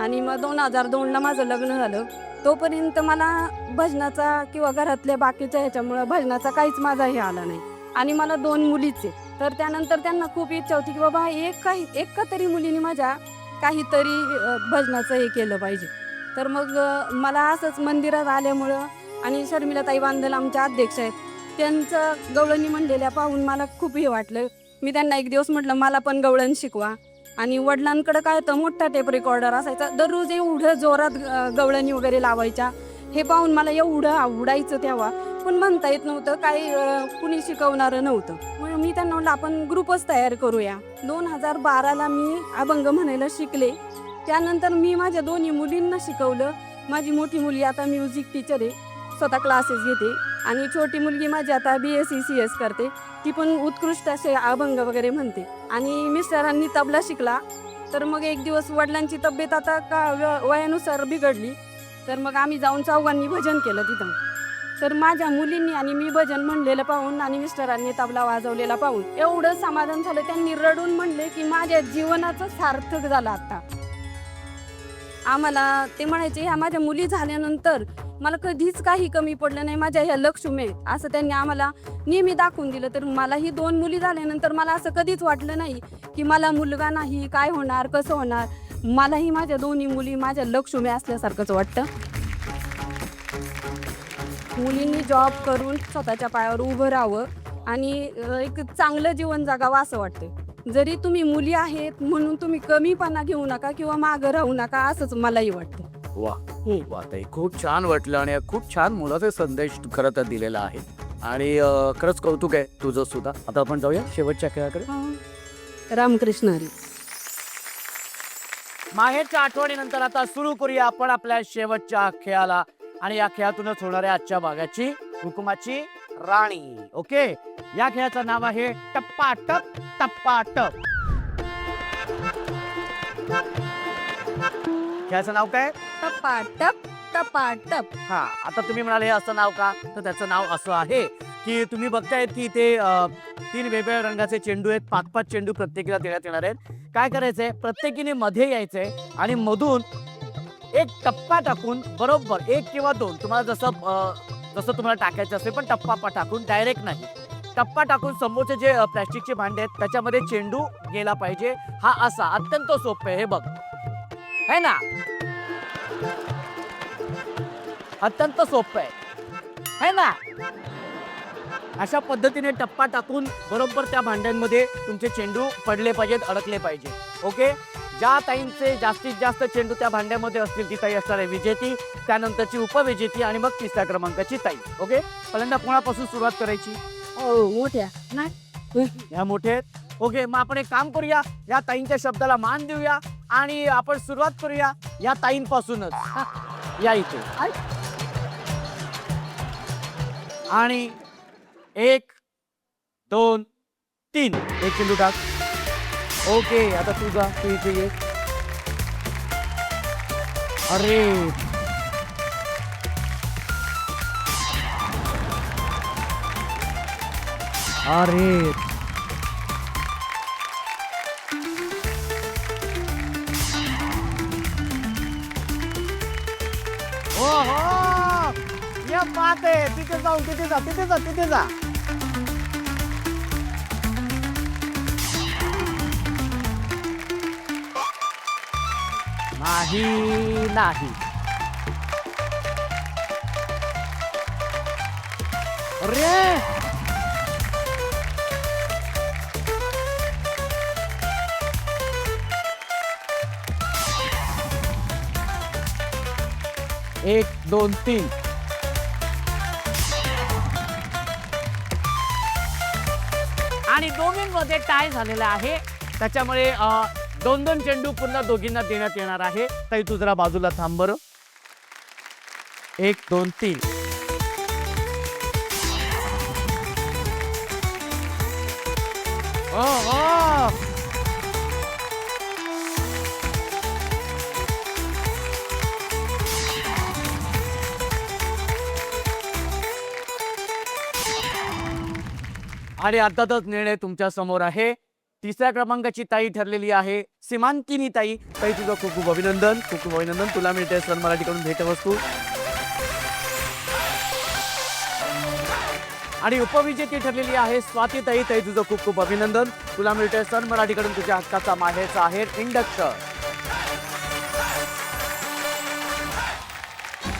आणि मग 2002ला माझं लग्न झालं. तोपर्यंत मला भजनाचा किंवा घरातल्या बाकीच्या ह्याच्यामुळं भजनाचा काहीच माझा हे आला नाही. आणि मला 2 मुलीच आहे. तर त्यानंतर त्यांना खूप इच्छा होती की बाबा एका तरी मुलीने माझ्या काहीतरी भजनाचं हे केलं पाहिजे. तर मग मला असंच मंदिरात आल्यामुळं आणि शर्मिलाताई बांधल आमच्या अध्यक्ष आहेत, त्यांचं गवळणी म्हणलेल्या पाहून मला खूप हे वाटलं. मी त्यांना एक दिवस म्हटलं मला पण गवळण शिकवा. आणि वडिलांकडे काय होतं, मोठा टेप रेकॉर्डर असायचा, दररोज एवढं जोरात गवळणी वगैरे लावायच्या. हे पाहून मला एवढं आवडायचं तेव्हा, पण म्हणता येत नव्हतं, काही कुणी शिकवणारं नव्हतं. मग मी त्यांना म्हटलं आपण ग्रुपच तयार करूया. 2012ला मी अभंग म्हणायला शिकले. त्यानंतर मी माझ्या 2 मुलींना शिकवलं. माझी मोठी मुलगी आता म्युझिक टीचर आहे, स्वतः क्लासेस घेते. आणि छोटी मुलगी माझी आता BSc CS करते, ती पण उत्कृष्ट असे अभंग वगैरे म्हणते. आणि मिस्टरांनी तबला शिकला. तर मग एक दिवस वडिलांची तब्येत आता वयानुसार बिघडली, तर मग आम्ही जाऊन चौघांनी भजन केलं तिथं. तर माझ्या मुलींनी आणि मी भजन म्हणलेलं पाहून आणि मिस्टरांनी तबला वाजवलेला पाहून एवढं समाधान झालं. त्यांनी रडून म्हणले की माझ्या जीवनाचं सार्थक झालं आता. आम्हाला ते म्हणायचे ह्या माझ्या मुली झाल्यानंतर मला कधीच काही कमी पडलं नाही, माझ्या ह्या लक्ष्मी असं त्यांनी आम्हाला नेहमी दाखवून दिलं. तर मलाही 2 मुली झाल्यानंतर मला असं कधीच वाटलं नाही की मला मुलगा नाही, काय होणार, कसं होणार. मलाही माझ्या 2 मुली माझ्या लक्ष्मी असल्यासारखंच वाटतं. मुलींनी जॉब करून स्वतःच्या पायावर उभं राहावं आणि एक चांगलं जीवन जगावं असं वाटतं. जरी तुम्ही मुली आहेत म्हणून तुम्ही कमीपणा घेऊ नका किंवा मागं राहू नका, असंच मलाही वाटतं. वा वा, ताई खूप छान वाटलं आणि खूप छान मुलाचा संदेश तू खरं तर दिलेला आहे. आणि खरंच कौतुक आहे तुझं सुद्धा. आता आपण जाऊया शेवटच्या खेळाकडे. रामकृष्ण हरी. माहेरच्या आठवणीनंतर आता सुरू करूया आपण आपल्या शेवटच्या खेळाला. आणि या खेळातूनच होणाऱ्या आजच्या भागाची हुकुमाची राणी. ओके, या खेळाचं नाव आहे टप्पा टप टप्पा टप. खेळाचं नाव काय? टप्पा टप टप्पा टप. हा, आता तुम्ही म्हणाले हे असं नाव का, तर त्याचं नाव असं आहे की तुम्ही बघतायत की ते 3 वेगवेगळ्या रंगाचे चेंडू आहेत. 5-5 चेंडू प्रत्येकीला देण्यात येणार आहेत. काय करायचंय, प्रत्येकीने मध्ये यायचंय आणि मधून एक टप्पा टाकून बरोबर 1 किंवा 2 तुम्हाला जसं तुम्हाला टाकायचं असेल, पण टप्पा टाकून डायरेक्ट नाही, टप्पा टाकून समोरचे जे प्लॅस्टिकचे भांडे आहेत त्याच्यामध्ये चेंडू गेला पाहिजे. हा असा अत्यंत सोपं आहे, हे बघ है ना, अत्यंत सोपं आहे ना. अशा पद्धतीने टप्पा टाकून बरोबर त्या भांड्यांमध्ये तुमचे चेंडू पडले पाहिजेत, अडकले पाहिजे. ओके, ज्या ताईंचे जास्तीत जास्त चेंडू त्या भांड्यामध्ये असतील ती ताई असणार आहे विजेती, त्यानंतरची उपविजेती आणि मग 3ऱ्या क्रमांकाची ताई. ओके, पहिल्यांदा कोणापासून सुरुवात करायची? मोठ्या नाही, ह्या मोठे आहेत. ओके, मग आपण एक काम करूया, या ताईंच्या शब्दाला मान देऊया आणि आपण सुरुवात करूया या ताईंपासूनच. या इथे आणि 1 2 3 एक चेंडू टाक. ओके, आता तू जा, तू इथे ये. अरे अरे ओहो, या बात आहे. तिथे जाऊ, तिथे जा, तिथे जा, तिथे जा. नाही नाही, अरे एक 2 3 आणि दोघींमध्ये टाय झालेला आहे. त्याच्यामुळे 2-2 चेंडू पुन्हा दोघींना देण्यात येणार आहे. ताई तू जरा बाजूला थांब बरं. 1 2 3 ओ ओ आणि अर्थातच निर्णय तुमच्या समोर आहे. तिसऱ्या क्रमांकाची ताई ठरलेली आहे सीमांकिनी ताई. ताई तुझं खूप खूप अभिनंदन, खूप खूप अभिनंदन. तुला मिळते सन मराठीकडून भेटवस्तू. आणि उपविजेती ठरलेली आहे स्वाती ताई. ताई तुझं खूप खूप अभिनंदन. तुला मिळते सन मराठीकडून तुझ्या हक्काचा माहेरचा आहेर इंडक्टर.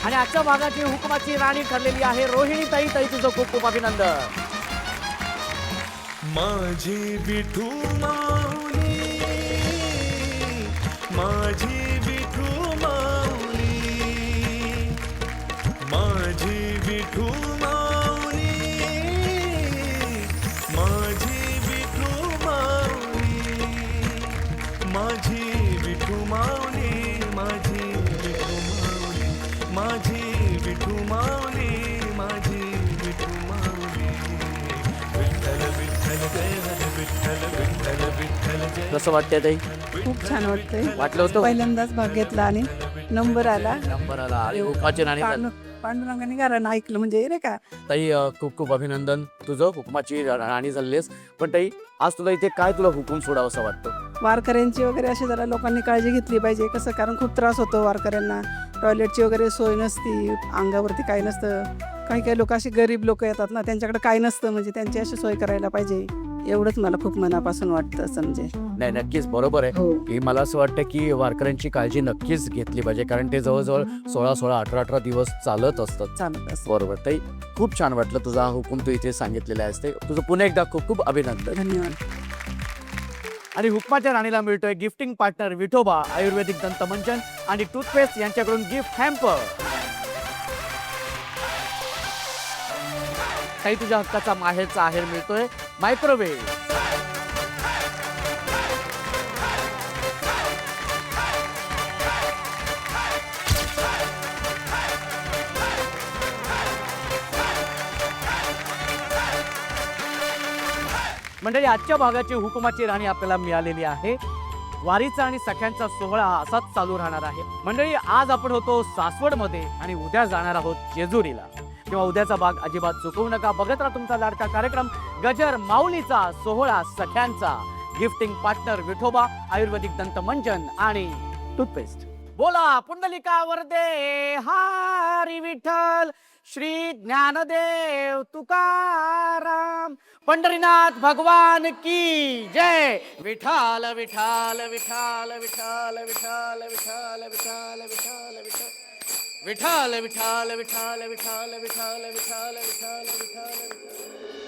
आणि आजच्या भागाची हुकुमाची राणी ठरलेली आहे रोहिणी ताई. ताई तुझं खूप खूप अभिनंदन. माझी विठू माऊली, माझी विठू माऊली, माझी विठू माऊली, माझी विठू माऊली, माझी विठू माऊली, माझी विठू माऊली, माझी विठू माऊली, माझी विठू माऊली. विठ्ठल विठ्ठल जय हरे विठ्ठल, विठ्ठल विठ्ठल जय. कसं वाटतंय ताई? खूप छान वाटतंय. वाटलं होतं पहिल्यांदाच भाग घेतला आणि नंबर आला. नंबर आला आणि हुकुमाची राणी झाली. पांडुरंगाने गाणं ऐकलं म्हणजे रे का. ताई खूप खूप अभिनंदन. तुझं हुकुमाची राणी झालीस. पण ताई आज तुला इथे काय तुला हुकूम सोडावं असं वाटतं? वारकऱ्यांची वगैरे अशी जरा लोकांनी काळजी घेतली पाहिजे. कसं कारण खूप त्रास होतो वारकऱ्यांना. टॉयलेटची वगैरे सोय नसती, अंगावरती काही नसतं. काही लोक अशी गरीब लोक येतात ना, त्यांच्याकडे काय नसतं, म्हणजे त्यांची अशी सोय करायला पाहिजे. एवढंच मला खूप मनापासून वाटतं असं म्हणजे. नाही नक्कीच बरोबर आहे हो. की मला असं वाटतं की वारकऱ्यांची काळजी नक्कीच घेतली पाहिजे कारण ते जवळजवळ 16, 18 दिवस चालत असतात. चालत असं. बरोबर ताई खूप छान वाटलं तुझा हा हुकूम तू इथे सांगितलेला आहेस ते तुझं पुन्हा एकदा खूप खूप अभिनंदन. धन्यवाद. आणि हुकमाच्या राणीला मिळतोय गिफ्टिंग पार्टनर विठोबा आयुर्वेदिक दंतमंजन आणि टूथपेस्ट यांच्याकडून गिफ्ट हॅम्पर. काही तुझ्या हक्काचा माहेरचा आहेर मिळतोय मायक्रोवेव्ह. मंडळी आजच्या भागाची हुकुमाची राणी आपल्याला मिळालेली आहे. वारीचा आणि सख्यांचा सोहळा असाच चालू राहणार आहे. मंडळी आज आपण होतो सासवड मध्ये आणि उद्या जाणार आहोत जेजुरीला. तेव्हा उद्याचा भाग अजिबात चुकवू नका. बघत राहा तुमचा लाडका कार्यक्रम गजर माऊलीचा सोहळा सख्यांचा. गिफ्टिंग पार्टनर विठोबा आयुर्वेदिक दंतमंजन आणि टूथपेस्ट. बोला पुंडलिका वरदे हरी विठ्ठल श्री ज्ञानदेव तुकाराम पंढरीनाथ भगवान की जय. विठाल विठाल विठाल विठाल विठाल विठाल विठाल विठाल विठाल विठाल विठाल विठाल विठाल विठाल विठाल विठाल विठाल विठाल.